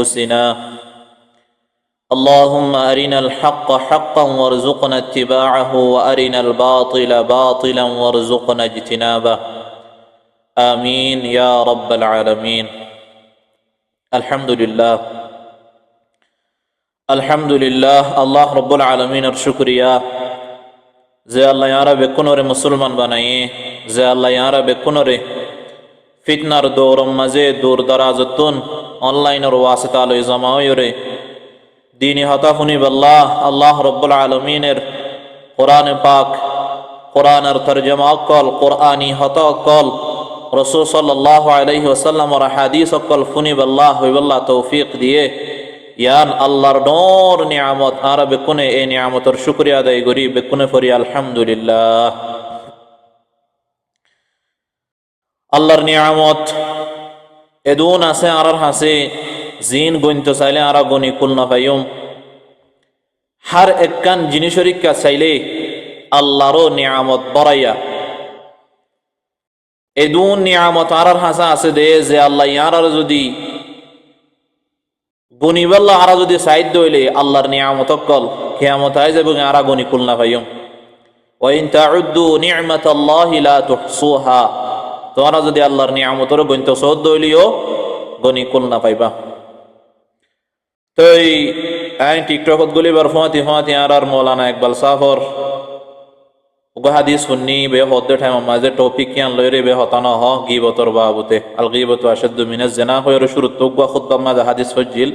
أنفسنا اللهم أرنا الحق حقا وارزقنا اتباعه وأرنا الباطل باطلا وارزقنا اجتنابه آمين يا رب العالمين الحمد لله আল্লাহ রব্বুল আলমিনের শুকরিয়া যে আল্লাহ ইয়ারা বেকুনরে মুসলমান বানাইয়ে যে আল্লাহ ইয়ারা বেকুনরে ফিতনার দৌরম মাঝে দূর দরাজতুন অনলাইনের ওয়াসিতা লই জমা হইরে দিনী হতা ফুনিবাল্লাহ আল্লাহ রব্বুল আলমিনের কোরআনে পাক কোরআনের তরজমা অকল কোরআনি হতা অকল রাসূল সাল্লাল্লাহু আলাইহি ওয়াসাল্লামের হাদিস অকল ফুনিবাল্লাহ হইবাল্লাহ তৌফিক দিয়ে ইয়ান আল্লাহর নূর নিয়ামত আর বেকুনে এই নিয়ামতের শুকরিয়া আদায় করি বেকুনে পড়ি আলহামদুলিল্লাহ। আল্লাহর নিয়ামত এদুন আছে আর হাসে জিন গণিত চাইলে আর গণি কুল না পাইম হার একখান জিনিসরিকা চাইলে আল্লাহরও নিয়ামত বড়াইয়া এদুন নিয়ামত আর হাসা আছে দে যে আল্লাহ ইয়ার যদি গনিবাল্লাহ আরা যদি সাইড হইলে আল্লাহর নিয়ামত কল কিয়ামত আইজ এবং আরা গনি কুল না পাইম ওয়া ইন তাউদ্দু নি'মাতাল্লাহি লা তুহসুহা তোমরা যদি আল্লাহর নিয়ামতের গণিত সহ্য হইলিও গনি কুল না পাইবা। তো এই টিকটকত গুলি বার ফাতি আর মৌলানা ইকবাল সাফর ওগা হাদিস শুননি বে হদ্দে টাইম মাঝে টপিক কিয়ান লইরে বে হতানা হ গীবতর বাবুতে আল গীবতু আশাদ্দু মিনাজ জিনা হয়র শুরু তোগা খুতবা মাঝে হাদিস ফজিল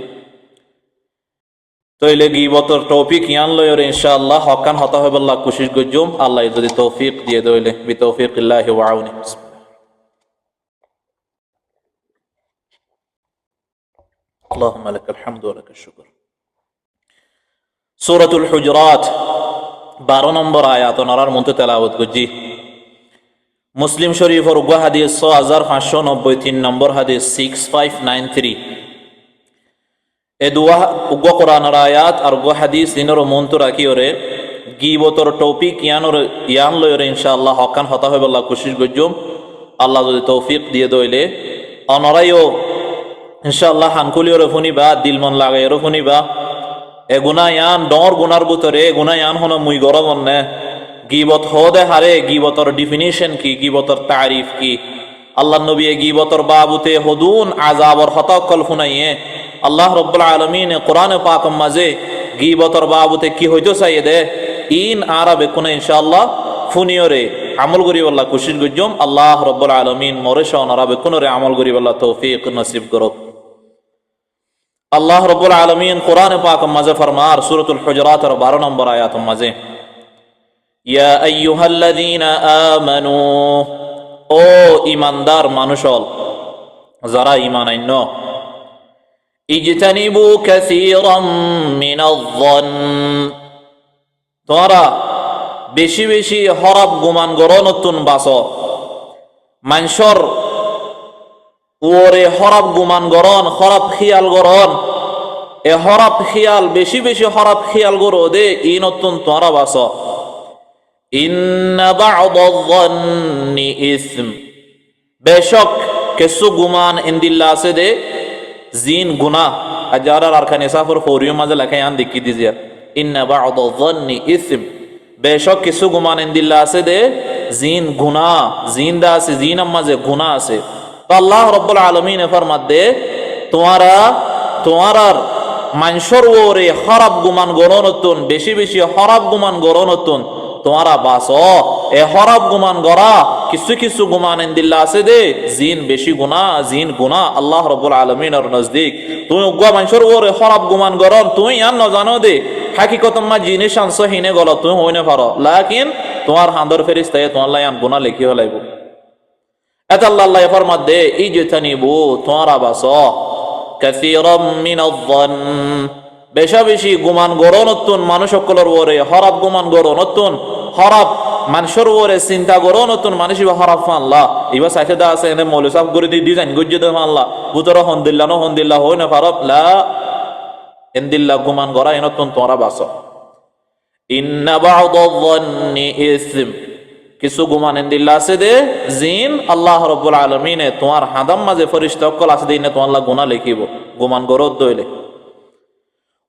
তো এলে গীবতর টপিক কিয়ান লইরে ইনশাআল্লাহ হকান হতা হইবাল্লাহ কোশিশ গজুম আল্লাহ যদি তৌফিক দিয়ে দইলে বি তৌফিকিল্লাহি ওয়া আউনি। اللهم لك الحمد ولك الشكر সূরাতুল হুজুরাত 12 নম্বর আয়াত নরার মধ্যে তেলাওয়াত করছি। মুসলিম শরীফের উগ্র হাদিস 6593 নম্বর হাদিস 6593 এ দুয়া উগ্র কোরআনের আয়াত আর উগ্র হাদিস দিনের মন্ত রাখি ওরে গীবতর টপিক ইয়ান লইরে ইনশাআল্লাহ হকান হতা হইবাল্লাহ কোশিশ গজুম আল্লাহ যদি তৌফিক দিয়ে দইলে অনরাইও ইনশাআল্লাহ হানকুলিওরে ফুনিবা দিল মন লাগাইরো ফুনিবা এ গুনাহ ইয়ান ডর গুনার ভিতরে গুনাহ ইয়ান হনো মুই গরম নে গীবত হদে হারে গীবতর ডেফিনিশন কি গীবতর তারিফ কি আল্লাহ নবী গীবতর বাবুতে হুদুন আযাবর হতাকল ফুনাইয়ে আল্লাহ রাব্বুল আলামিন কোরআনে পাক মাঝে গীবতর বাবুতে কি হইতো চাই দে ইন আরবে কোন ইনশাআল্লাহ ফুনিওরে আমল করি আল্লাহ কোশিশ গজুম আল্লাহ রাব্বুল আলামিন মোরে শাওন আরবে কোনরে আমল করি আল্লাহ তৌফিক নসিব করো। আল্লাহ রাব্বুল আলামিন কোরআনে পাক মাঝে ফরমার সূরাতুল হুজুরাত 12 নম্বর আয়াত মাঝে ইয়া আইয়ুহাল্লাযীনা আমানু ও ঈমানদার মানুষল যারা ঈমান আইন ইজতানিবু কাসীরাম মিনায-যন তোমরা বেশি বেশি হরাব গুমান গরো নতুন বাস মানুষর ওরে হরাব গুমান গরন হরাব খিয়াল গরন এ হরাব খিয়াল বেশি বেশি হরাব খিয়াল গরো দে ই নতুন তোমরা বাস ইন্না বা'দায-যন্নি ইসম বেশক কিছু গুমান ইনদিল্লাহ আছে দে জিন গুনাহ আজারার আরকানে সাফর ফৌরিয় মাঝে লেখা আন দেখি দিজিয়া ইন্না বা'দায-যন্নি ইসম বেশক কিছু গুমান ইনদিল্লাহ আছে দে জিন গুনাহ জিন দা আছে জিন মাঝে গুনাহ আছে। তো আল্লাহ রাব্বুল আলামিন ফরমাত দে তোমার মানুষের ওরে খারাপ গুমান গরনতুন বেশি বেশি খারাপ গুমান গরনতুন তোমারা বাস এ খারাপ গুমান গরা কিছু কিছু গুমান ইনদিল্লাহ আছে দে জিন বেশি জিন গুনাহ আল্লাহ রাব্বুল আলামিনের নজদিক তুমি উগ্র মানুষের ওরে খারাপ গুমান গরন তুমি ইয়ান না জানো দে হাকিকত মা জিনিস আনছো হিনে গল তুমি হইনে পারো লাকিন তোমার হান্দর ফেরেশতায়ে তোমার লায়ান গুনাহ লেখি হলাইব এত আল্লাহ ফরমাত দে ইজতানিবু তোমরা বাস কাসীরাম মিনায-যন বেশা বেশি গুমান গরো নতুন মানুষ সকলের ওরে হরাব গুমান গরো নতুন হরাব মানুষের ওরে চিন্তা গরো নতুন মানুষ হরাব ফানলা এবার সাইতে দা আছে এনে মৌলভী সাহেব করে দি ডিজাইন গজ্জে দে মানলা বুতরা হন্দিল্লা হই না ফারব লা ইনদিল্লাহ গুমান গরা নতুন তোমরা বাস ইন্না বা'দায-যন্নি ইসম কিছু গুমান ইন্দিল্লা আছে দে জিন আল্লাহ রব্বুল আলমিনে তোমার হাদাম মাঝে ফরিস্তা অকল আছে দিনে তোমার গুণা লিখিব গুমান গরদ দইলে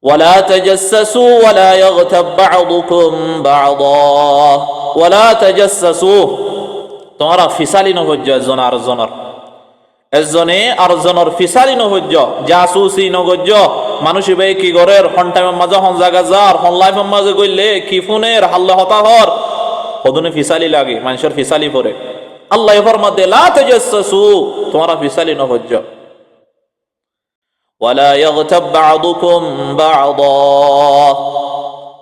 ওয়ালা তাজাসসু ওয়ালা ইয়াগতাব বা'দুকুম বা'দা ওয়ালা তাজাসসু তোমরা ফিসালি নহজ্জ একজন আরেকজনের এজনে আরেকজনের ফিসালি নহজ্জ জাসুসি নহজ্জ মানুষ ভাই কি গরের হন টাইমের মাঝে হন জায়গা যার হন লাইফের মাঝে গইলে কি ফোনের হাল্লা হতাহর হদুনে ফিসালি লাগে মানুষের ফিসালি পরে আল্লাহ ফরমাতে লা তাজাসসু তোমরা ফিসালি নহজ্জ ওয়ালা ইয়াগতাব বা'দুকুম বা'দা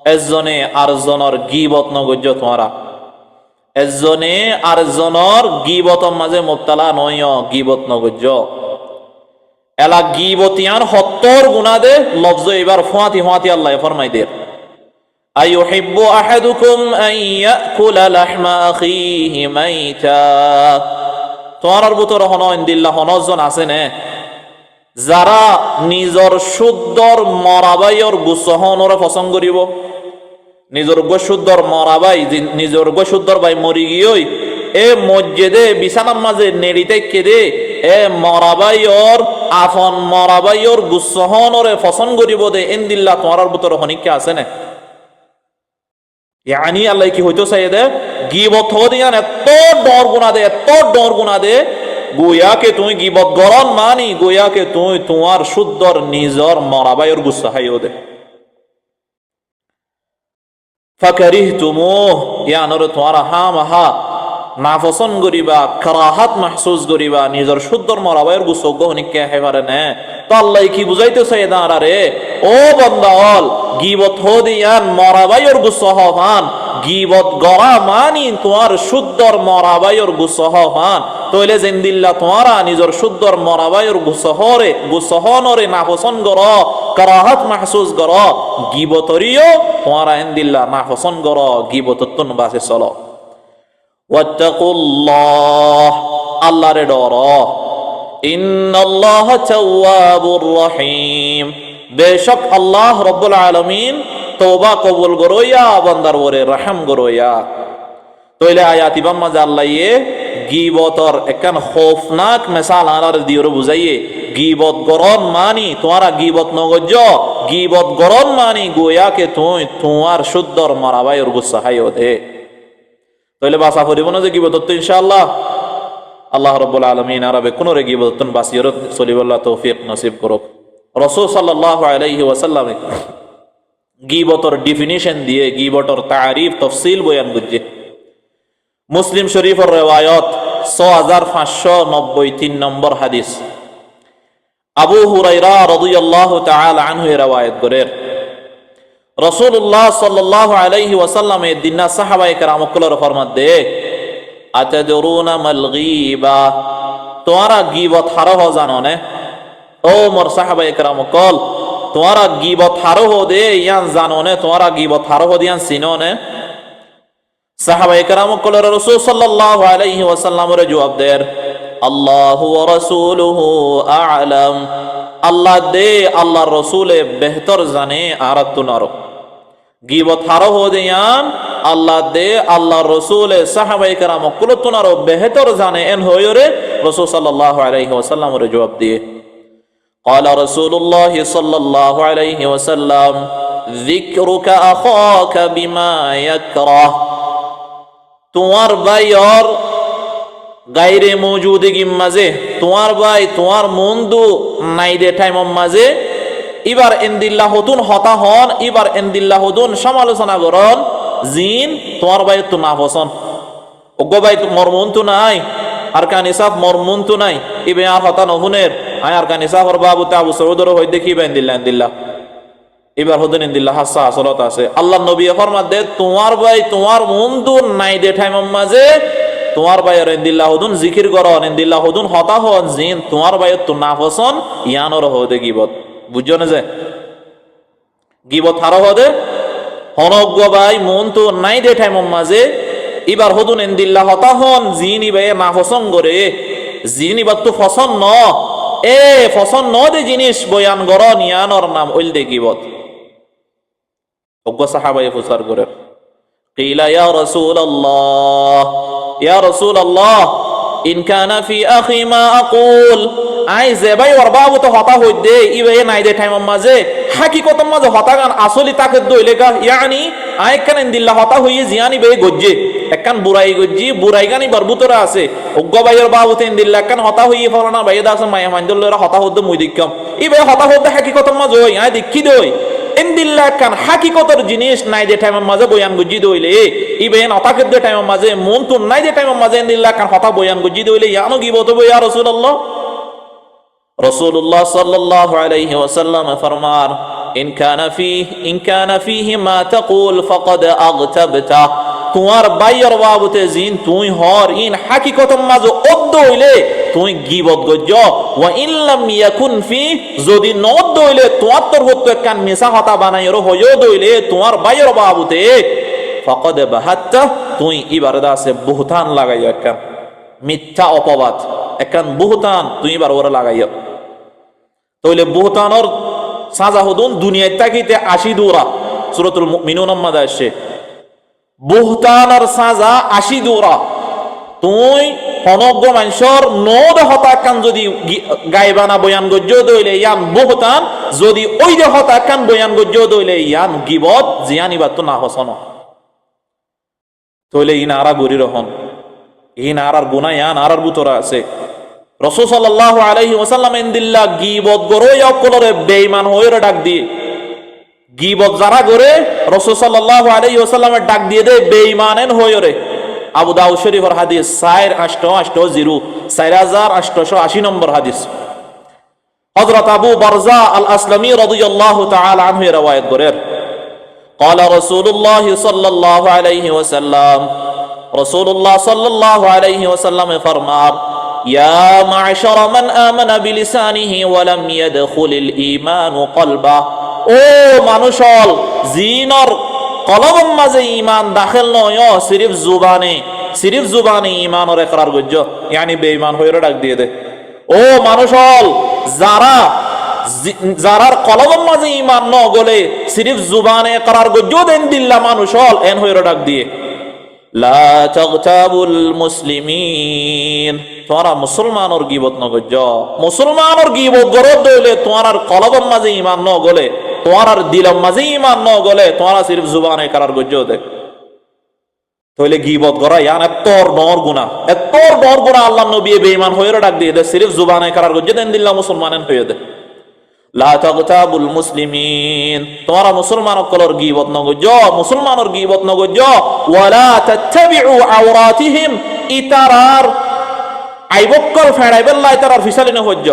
এজনে আরেকজনের গীবত নহজ্জ তোমরা এজনে আরেকজনের গীবতর মাঝে মুবতালা নয় গীবত নহজ্জ এলা গীবতিয়ান 70 গুনাহ দে লফজ এবার ফুয়াতি আল্লাহ ফরমাই দে আইয়ুহিব্বু আহাদুকুম আন ইয়াকুলা লাহমা আখিহি মাইতা তোমার ভিতর হন ইনদিল্লাহ হনজন আছে নে যারা নিজর শুদ্ধর মরাবাইর গুসহনরে পছন্দ করিব নিজর গোশুদ্ধর মরাবাই নিজর গোশুদ্ধর ভাই মরি গিয়েই এ মসজিদে বিছানার মাঝে নেড়িতে কেদে এ মরাবাইর আফন মরাবাইর গুসহনরে পছন্দ করিব দে ইনদিল্লাহ তোমার ভিতর হনিকে আছে না ইয়ানি আল্লাহ কি হইতো চাই দে গিবত হদিয়ান এত ডর গুণা দে গোয়াকে তুমি গিবত গরন মানি গোয়াকে তুমি তোমার শুদ্ধর নিজর মরাবাইর গুসহাইও দে ফাকারিহতুমুহ ইয়ানরে তোমার হামাহা নাপসন্দ করিবা কারাহাত মাহসুস করিবা নিজর শুদ্ধর মরাবাইর গুসগ্য হনিকে হেবারে নে তো আল্লাহ কি বুঝাইতে চাই দাঁড়ারে ও বন্দাল গিবত হদিয়ান মরাবাইর গুসহফান গিবত গরা মানি তোমার শুদ্ধর মরাবাইর গুসহফান তইলে জিন্দিল্লাহ তোমারা নিজর শুদ্ধর মরাবাইর গুসহনরে নাপসন্দ কর কারাহাত মাহসুস কর গিবতরিও তোমারা ইনদিল্লাহ নাপসন্দ কর গিবততুন বাসে চলো ওয়াত্তাকুল্লাহ আল্লাহরে ডর ইন্নাল্লাহা তাওয়াবুর রহিম বেশক আল্লাহ রব্বুল আলামিন তওবা কবুল গরইয়া বান্দার ওরে রহম গরইয়া তইলে আয়াত ইবাম মাঝে আল্লাহ গিবতর একখান খৌফনাক মিসাল আনার দিওরে বুঝাইয়ে গিবত গরন মানি তোমারা গিবত নগজ্জ গিবত গরন মানি গোয়াকে তুই তোমার শুদ্ধর মারাবাইর গুসহাইও দে তইলে বাসা পড়িব না যে গিবত তো ইনশাআল্লাহ আল্লাহ রাব্বুল আলামিন আরবে কোন রে গিবত বাসিয়র সলিবুল্লাহ তৌফিক নসিব করুক রাসূল সাল্লাল্লাহু আলাইহি ওয়াসাল্লাম গিবতর ডেফিনিশন দিয়ে গিবতর তারিফ তাফসীল বয়ান করছে মুসলিম শরীফের রিওয়ায়াত 6593 নম্বর হাদিস আবু হুরায়রা রাদিয়াল্লাহু তাআলা আনহু রিওয়ায়াত করেন রাসূলুল্লাহ সাল্লাল্লাহু আলাইহি ওয়াসাল্লাম এর দিনা সাহাবায়ে কেরামকুল্লাহর ফরমান দে আতাদরুনা মাল গীবা তোমরা গীবত হারহ জানো না ও মোর সাহাবায়ে কেরামকুল তোমরা গীবত হারহ দে ইয়ান জানো না তোমরা গীবত হারহ দিয়ান চিনো না সাহাবায়ে কেরামকুল্লাহর রাসূল সাল্লাল্লাহু আলাইহি ওয়াসাল্লামের জবাব দেন আল্লাহু ওয়া রাসূলুহু আ'লাম আল্লাহ দে আল্লাহর রাসূলে বেহতর জানে আর তুনারো গীবত হারহ দিয়ান আল্লাহ দে আল্লাহর রাসূলে সাহাবায়ে কেরামকুল তুনারো বেহতর জানে এন হয়রে রাসূল সাল্লাল্লাহু আলাইহি ওয়াসাল্লামের জবাব দিয়ে قال رسول الله صلى الله عليه وسلم ذكرك أخاك بما يكره তোমার ভাইয়র গায়রে মওজুদিগি মাঝে তোমার ভাই তোমার মন্দু নাইদে টাইম মাঝে এবার ইনদিল্লাহ হতুন হতা হন এবার ইনদিল্লাহ হতুন সমালোচনা করন জিন তোমার ভাই তো না পছন্দ ওগো ভাই মোর মন তো নাই আর কান ইসাফ মোর মন তো নাই ইবে আর হতা নহুনের আয় আর কান ইসাফর বাবু তাবু সৌদর হই দেখি ইনদিল্লাহ এবার হদিন ইনদিল্লাহ হাসা আসলত আছে আল্লাহ নবী ফরমাত দে তোমার ভাই তোমার মন্দু নাই দে টাইম মাঝে তোমার ভাইয়ের ইনদিল্লাহ হদুন জিকির করন ইনদিল্লাহ হদুন হতা হন জিন তোমার ভাইয়ের তো না পছন্দ ইয়ানর হদে গিবত বুঝছো না যে গিবত হারো হদে হনজ্ঞ ভাই মন তো নাই দে টাইম মাঝে এবার হদুন ইনদিল্লাহ হতা হন জিন ইবাই না পছন্দ করে জিন ইবার তো পছন্দ ন এ পছন্দ ন দে জিনিস বয়ান করন ইয়ানর নাম ওইল দে গিবত অজ্ঞ সাহাবায়ে প্রচার করে قيل يا رسول الله يا رسول الله إن كان في أخي ما أقول আই যে ভাই ওর বাবু তো হতা হই দে ইবে নাই দে টাইম মাঝে হাকিকত মাঝে হতা গান আসলি তাকে দইলে গা ইয়ানি আই কান দিল্লা হতা হই জিয়ানি বে গজ্জে একখান বুড়াই গজ্জি বুড়াই গানি বরবুতরা আছে উগ্গ ভাইয়ের বাবু তেন দিল্লা একখান হতা হই ফলানা ভাই দাস মায়া মানদুল্লাহ হতা হদ্দ মুই দিকম ইবে হতা হদ্দ হাকিকত মাঝে হই আই দেখি দই ইনদিল্লাহ কান হাকিকতর জিনিস নাই দে টাইম মাঝে বয়ান গজ্জি দইলে ইবেন হতাকে দে টাইম মাঝে মন তো নাই দে টাইম মাঝে ইনদিল্লাহ কান হতা বয়ান গজ্জি দইলে ইয়ানো গিবত বই ইয়া রাসূলুল্লাহ রাসূলুল্লাহ সাল্লাল্লাহু আলাইহি ওয়াসাল্লাম ফরমান ইন কানা ফীহি মা তাকুল ফাকাদ আগতাবতা তোমার বাইয়ের বাবুতে জিন তুই হর ইন হাকিকতম মাঝে অদ্দ হইলে তুই গীবত গজ্জ ওয়া ইন লাম ইয়াকুন ফি যদি নদ্দ হইলে তোমার তোর হতো কান মিছা হতা বানাইরো হইও দইলে তোমার বাইয়ের বাবুতে ফাকাদ বাহাত্তা তুই ইবারদা আছে বুহতান লাগাইয়া কান মিথ্যা অপবাদ একখান বুহতান তুই এবার ওরা লাগাইয়া তাহলে বুহতানোর সাজা হদুন দুনিয়ায় তাকিতে 80 দৌড়া সূরাতুল মুমিনুন মাদা আসে বুহতানোর সাজা 80 দৌড়া তুই অনজ্ঞ মানুষের নদ হতাকান যদি গায়বানা বয়ান গজ্জ দইলে ইয়ান বুহতান যদি ওই যে হতাকান বয়ান গজ্জ দইলে ইয়ান গিবত জিয়ানিবাত তো না হসন তাহলে ইনারা গরি রহন ইনারার গুনাহ ইয়ান আরার বুতরা আছে রাসূল সাল্লাল্লাহু আলাইহি ওয়াসাল্লাম ইনদিল্লা গীবত গরো ইয়াকলরে বেঈমান হইরে ডাক দিয়ে গীবত যারা করে রাসূল সাল্লাল্লাহু আলাইহি ওয়াসাল্লামের ডাক দিয়ে দে বেঈমানেন হইরে আবু দাউদ শরীফের হাদিস 4880 4880 নম্বর হাদিস হযরত আবু বারজা আল আসলামী রাদিয়াল্লাহু তাআলা আনহু riwayat করেন قال رسول الله صلى الله عليه وسلم رسول الله صلى الله عليه وسلم فرمان يا معشر من آمن بلسانه ولم يدخل الإيمان قلبه ও মানুষল জিনর কলবের মাঝে ঈমান দাখিল নয় সিরিফ জুবানে ঈমানের ইকরার গজ্জ ইয়ানি বেঈমান হইরা ডাক দিয়ে দে ও মানুষল যারার কলবের মাঝে ঈমান ন গলে সিরিফ জুবানে ইকরার গজ্জ দেন দিল্লা মানুষল এন হইরা ডাক দিয়ে লা তাগতাবুল মুসলিমিন তোরা মুসলমানের গীবত ন গজ্জ মুসলমানের গীবত গরদ দইলে তোরার কলবের মাঝে ঈমান ন গলে তোরার দিলের মাঝে ঈমান ন গলে তোরা সিরিফ জুবানে ইকরার গজ্জ দে তাহলে গীবত করা ইয়ান এতর নর গুনাহ আল্লাহর নবী বেঈমান হইরা ডাক দিয়ে দে সিরিফ জুবানে ইকরার গজ্জ দেন দিল্লা মুসলমানেন হইয়া দে লা তাগতাবুল মুসলিমিন তোমরা মুসলমান কলর গীবত ন গজ্জ মুসলমানের গীবত ন গজ্জ ওয়ালা তাত্তাবিউ আওরাতিহিম ইতারার আইবকল ফেড়াইবেল্লা ইতারার ফিসালিনে হজ্জ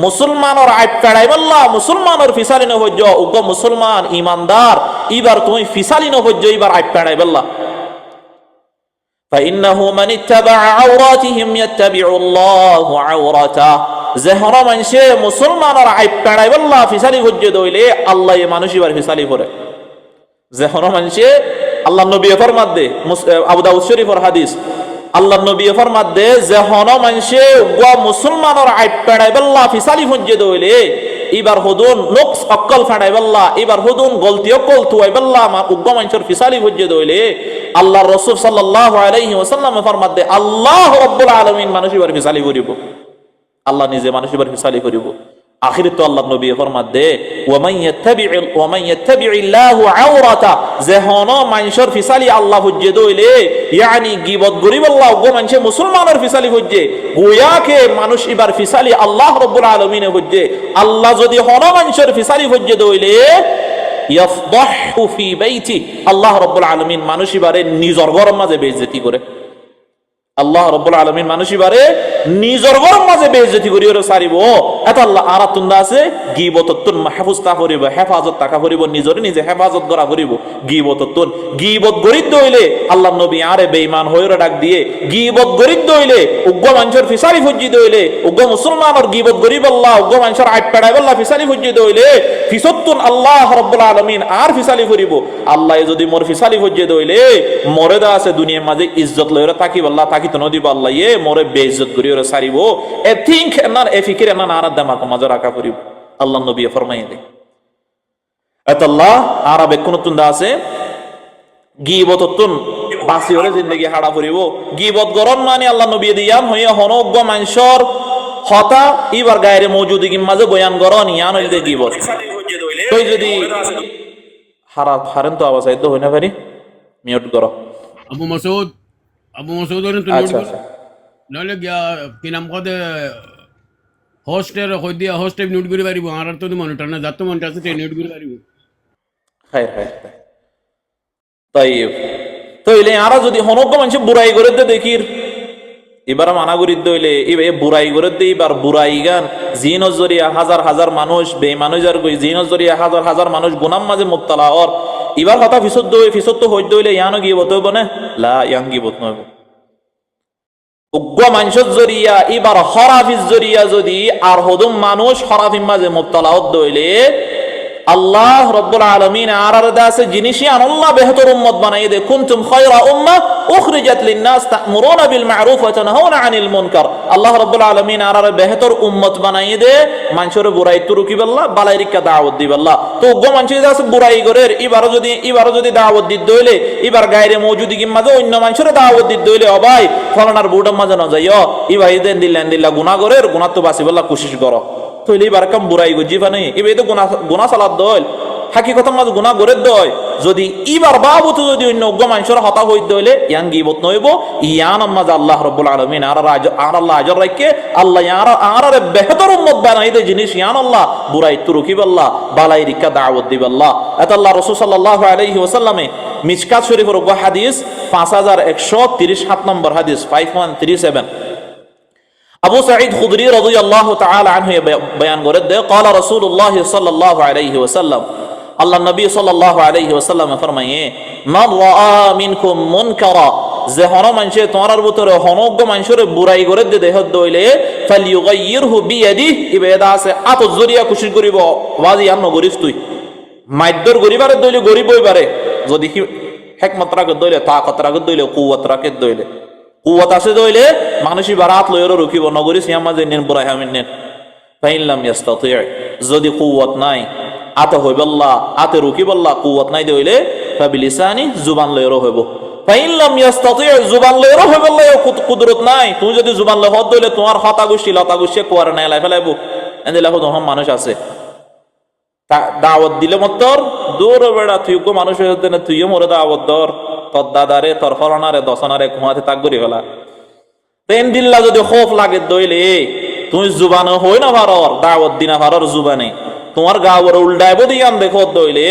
মুসলমানের আইব ফেড়াইবেল্লা মুসলমানের ফিসালিনে হজ্জ উগ্গ মুসলমান ঈমানদার এবার তুমি ফিসালিনে হজ্জ এবার আইব ফেড়াইবেল্লা فإنه من اتبع عوراتهم يتبع الله عورته যেহর মানুষে মুসলমানের আইব পেড়াইবেল্লা ফিসালি হজ্জে দইলে আল্লাহ এ মানুষ এবার ফিসালি করে যেহর মানুষে আল্লাহ নবী ফরমাত দে আবু দাউদ শরীফের হাদিস আল্লাহ নবী ফরমাত দে যেহর মানুষে ওয়া মুসলমানের আইব পেড়াইবেল্লা ফিসালি হজ্জে দইলে এবার হুদুন নকস অকল ফাড়াইবেল্লা এবার হুদুন গলতি অকল তুয়াইবেল্লা মা উগ্গ মানুষের ফিসালি হজ্জে দইলে আল্লাহর রাসূল সাল্লাল্লাহু আলাইহি ওয়াসাল্লাম ফরমাত দে আল্লাহ রাব্বুল আলামিন মানুষ এবার ফিসালি করিব আল্লাহ নিজে মানুষ এবার ফিসালি করিব আখিরে তো আল্লাহ নবী ফরমাত দে ওয়ামান ইয়াত্তাবিইল্লাহু আওরাতা যেহন মানুষের ফিসালি আল্লাহ হজ্জে দইলে ইয়ানি গীবত গরিবাল্লাহ গো মানুষে মুসলমানের ফিসালি হজ্জে গোয়াকে মানুষ এবার ফিসালি আল্লাহ রাব্বুল আলামিনে হজ্জে আল্লাহ যদি হন মানুষের ফিসালি হজ্জে দইলে ইয়াফদাহু ফি বাইতি আল্লাহ রাব্বুল আলামিন মানুষ এবারে নিজর ঘরের মাঝে বেইজ্জতি করে আল্লাহ রাব্বুল আলামিন মানুষ এবারে নিজর ঘরের মাঝে বেইজ্জতি করি ওরে সারিব এত আল্লাহ আরাতুন্দা আছে গীবততুন মাহফুজ তা করিব হেফাজত তাকা করিব নিজরে নিজে হেফাজত করা করিব গীবততুন গীবত গরিদ হইলে আল্লাহ নবী আরে বেঈমান হইরা ডাক দিয়ে গীবত গরিদ হইলে উগ্গ মানুষের ফিসালি ফুজি দইলে উগ্গ মুসলমানের গীবত গরিব আল্লাহ উগ্গ মানুষের আইব পেড়াইব আল্লাহ ফিসালি ফুজি দইলে ফিসতুন আল্লাহ রাব্বুল আলামিন আর ফিসালি করিব আল্লাহ যদি মোর ফিসালি ফুজি দইলে মরে দা আছে দুনিয়ার মাঝে ইজ্জত লইরা তাকিব আল্লাহ তাকি তো নদী আল্লাহ এ মোরে বেইজ্জত করি ওরে সারিব এ থিংক এনার এ ফিকির এনার আর দামাক মাঝে রাখা করিব আল্লাহ নবী ফরমাইয়া দে এত আল্লাহ আরবে কোন তুন্দা আছে গিবততুন বাসি হলে জিন্দগি হাড়া ফুরিব গিবত গরম মানে আল্লাহ নবী দিয়ান হইয়া হনজ্ঞ মানসর হতা ইবার গায়রে মৌজুদিগির মাঝে বয়ান গরন ইয়ান হইলে গিবত তুই যদি হারেন তো আওয়াজ আইতো হই না পারি মিউট করো আবু মাসুদ তো আচ্ছা আচ্ছা নলে গিয়া কি নাম কদে হোস্টের কই দিয়া হোস্টে নোট করে পারিব আর তো মনটা না যাত মনটা আছে নোট করে পারিব খায়ের খায়ের তাই তইলে আরা যদি হনজ্ঞ মানুষ বুড়াই করে দে দেখির এবার মানা করি দইলে এ বুড়াই করে দে এবার বুড়াই গান জিন জরিয়া হাজার হাজার মানুষ বেঈমানুষ আর কই জিন জরিয়া হাজার হাজার মানুষ গুনাম মাঝে মুবতালা আর এবার কথা ফিসত তো হই দইলে ইয়ানো গিবত হইব না লা ইয়ান গিবত নইব উগ্র মানুষের জরিয়া এবার হরাফিস জরিয়া যদি আর হদম মানুষ হরাফির মাঝে মুবতালা দইলে আল্লাহ রব্বুল আলামিন আর দাসে জিনিসই আল্লাহ বেহতর উম্মত বানাইয়ে দে কুনতুম খায়রা উম্মাহ উখরিজাত লিন-নাস তা'মুরুনা বিল মা'রুফ ওয়া তানহাউনা আনিল মুনকার আল্লাহ রব্বুল আলামিন আর বেহতর উম্মত বানাইয়ে দে মানুষের বুরাই তো রুকিবাল্লাহ বালাই রিকা দাওয়াত দিবাল্লাহ তো গো মানুষ আছে বুরাই করের এবারও যদি দাওয়াত দিত দইলে এবার গায়রে মওজুদিগির মাঝে অন্য মানুষের দাওয়াত দিত দইলে ও ভাই ফলানার বুটার মাঝে না যাইও ই ভাই দেন দিল্লা গুনাহ করের গুনাহ তো বাসিবাল্লাহ কোশিশ করো তইলে এবার কাম বুরাই গজিবা নাই এবে তো গুনাহ সালাত দইল হাকিকতার মাঝে গুনাহ করে দয় যদি ইবার বাবুতে যদি অন্য অজ্ঞ মানুষের হতা হই দইলে ইয়ান গিবত নইব ইয়ান মাঝে আল্লাহ রাব্বুল আলামিন আর আল্লাহ আজর রাখে আল্লাহ আর বেহতর উম্মত বানাই দে জিনিস ইয়ান আল্লাহ বুরাই তুরুকিবাল্লাহ বালাই রিকা দাওয়াত দিবাল্লাহ এত আল্লাহ রাসূল সাল্লাল্লাহু আলাইহি ওয়াসাল্লামে মিশকাত শরীফের হাদিস 5137 নম্বর হাদিস 5137 আবু সাঈদ খুদরি রাদিয়াল্লাহু তাআলা আনহু বয়ান করে দে قال رسول الله صلى الله عليه وسلم আল্লাহ নবী সাল্লাল্লাহু আলাইহি ওয়াসাল্লাম ফরমায়ে মান রাআ মিনকুম মুনকারা যে হন মানুষে তোমার ভিতরে হনজ্ঞ মানুষের বুরাই করে দে দেহ দইলে ফালিয়ুগাইয়িরহু বিয়াদিহি ইবাদা আছে আত জরিয়া খুশি করিব ওয়াজি আন্ন গরিস তুই মাইদর গরিবারে দইলে গরিব হইবারে যদি কি হিকমত রাখে দইলে তাকত রাখে দইলে কুওয়াত রাখে দইলে কুওয়াত আছে দইলে মানুষই বারাত লয়র রুকিব নগরি সিয়ামা যে নিন বুরাই হামিন নিন ফাইনলাম ইয়াস্তাতি যদি কুওয়াত নাই আতে হইবাল্লাহ আতে রুকিবাল্লাহ কুওয়াত নাই দইলে ফাবিলিসানি জুবান লয়র হইব ফাইনলাম ইয়াস্তাতি জুবান লয়র হইবাল্লাহ কুদরত নাই তুই যদি জুবান লয় হদ দইলে তোমার হতা গুষ্টি লতা গুষ্টি কোয়ার নাই লাই ফেলাইবো এন্দিলা হদ মানুষ আছে দাওয়াত দিলে মতর দূর বেড়া তুই কো মানুষ হইতে না তুইও মোরে দাওয়াত দর তোর দাদারে তোর ফলানারে দশনারে ঘুমাতে তাক করি ফেলা তেন দিল্লা যদি খোফ লাগে দইলে তুই জুবান হই না ভারর দাওয়াত দিনা ভারর জুবানে তোমার গাওয়ার উল্টাইব দিয়ান দেখো দইলে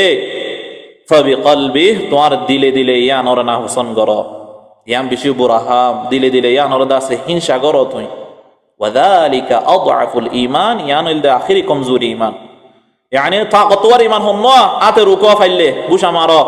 ফাবি কলবি তোমার দিলে দিলে ইয়ান ওর না হুসন গর ইয়ান বেশি বুরাহাম দিলে দিলে ইয়ান ওর দাসে হিংসা গর তুই ওয়াযালিকা আদআফুল ঈমান ইয়ান ইল আখিরি কমজোরি ঈমান यानी ताकतवर ईमान हम ना आते रुको फाइले बुशा मारो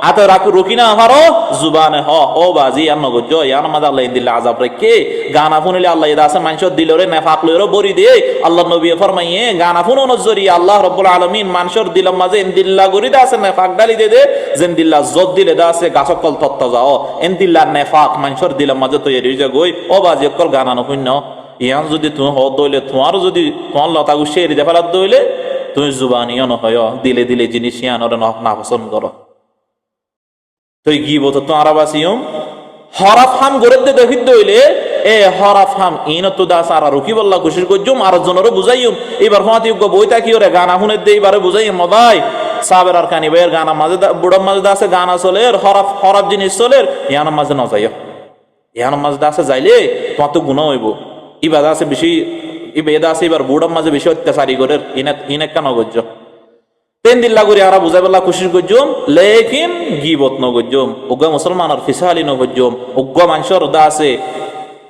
आते रुकी ना मारो जुबाने हो ओ बाजी यान नगजो यान मजा अल्लाह दिल आजाब रखे गाना फुनले अल्लाह इदा से मानसो दिलरे नेफाक लरो बोरी दे अल्लाह नबी फरमाइए गाना फुनो नजरी अल्लाह रब्बुल आलामीन मानसोर दिल माजे इन दिल्ला गोरी दा से नेफाक डाली दे दे जेन दिल्ला जोद दिले दा से गासकल तत्त जाओ इन दिल्ला नेफाक मानसोर दिल माजे तो येरी जगोई ओ बाजी कल गाना न हुन्न ইয়ান যদি তুমি হ দইলে তোমার যদি তোমার লতা গুছিয়ে এরি দেফালাত দইলে তুমি জুবানিও নহয় দিলে দিলে জিনিস ইয়ানোর না পছন্দ করো তুই গিবত তো আরাবাসিয়ম হরাফ হাম গরে দে দেখিত দইলে এ হরাফ হাম ইন তো দাস আর রুকি বল্লা কুশির গজুম আর জনরে বুঝাইম এবার ফাতি গো বইতা কি ওরে গানা শুনে দে এবারে বুঝাইম ভাই সাবের আর কানি ভাইয়ের গানা মাঝে বুড়ার মাঝে দাসে গানা চলে হরাফ হরাফ জিনিস চলে ইয়ানোর মাঝে ন যাইও ইয়ানোর মাঝে দাসে যাইলে তোমার তো গুনাহ হইব ইবাদা আছে বেশি ইবাদা আছে এবার বুড়ার মাঝে বেশি অত্যাচারী করে ইনে কেন গজ্জ তেন দিল্লা করে আরা বুঝাই বললা খুশির গজ্জম লেকিন গিবত ন গজ্জম উগ্র মুসলমানের ফিসালি ন গজ্জম উগ্র মানুষের দা আছে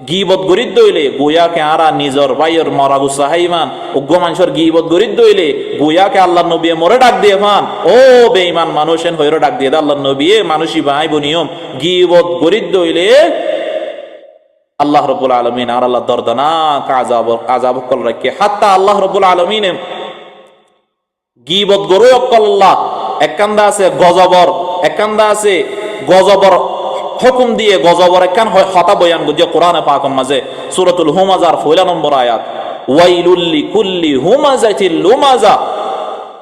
গিবত গরিদ দইলে গোয়াকে আরা নিজর ভাইয়ের মরা গুসা হাইমান উগ্র মানুষের গিবত গরিদ দইলে গোয়াকে আল্লাহ নবী মরে ডাক দিয়ে ফান ও বেঈমান মানুষেন হইরো ডাক দিয়ে আল্লাহ নবী মানুষই ভাই বনিয়ম গিবত গরিদ দইলে আল্লাহ রাব্বুল আলামিন আর আল্লাহ দর্দনাক আযাব কল রাখে হাত্তা আল্লাহ রাব্বুল আলামিন গীবত গরু আল্লাহ একান্দা আছে গজবর একান্দা আছে গজবর হুকুম দিয়ে গজবর একান হতা বয়ান গজে কোরআনে পাকের মাঝে সূরাতুল হুমাজার 16 নম্বর আয়াত ওয়াইলুল লিকুল্লি হুমাজাতিল লুমাজা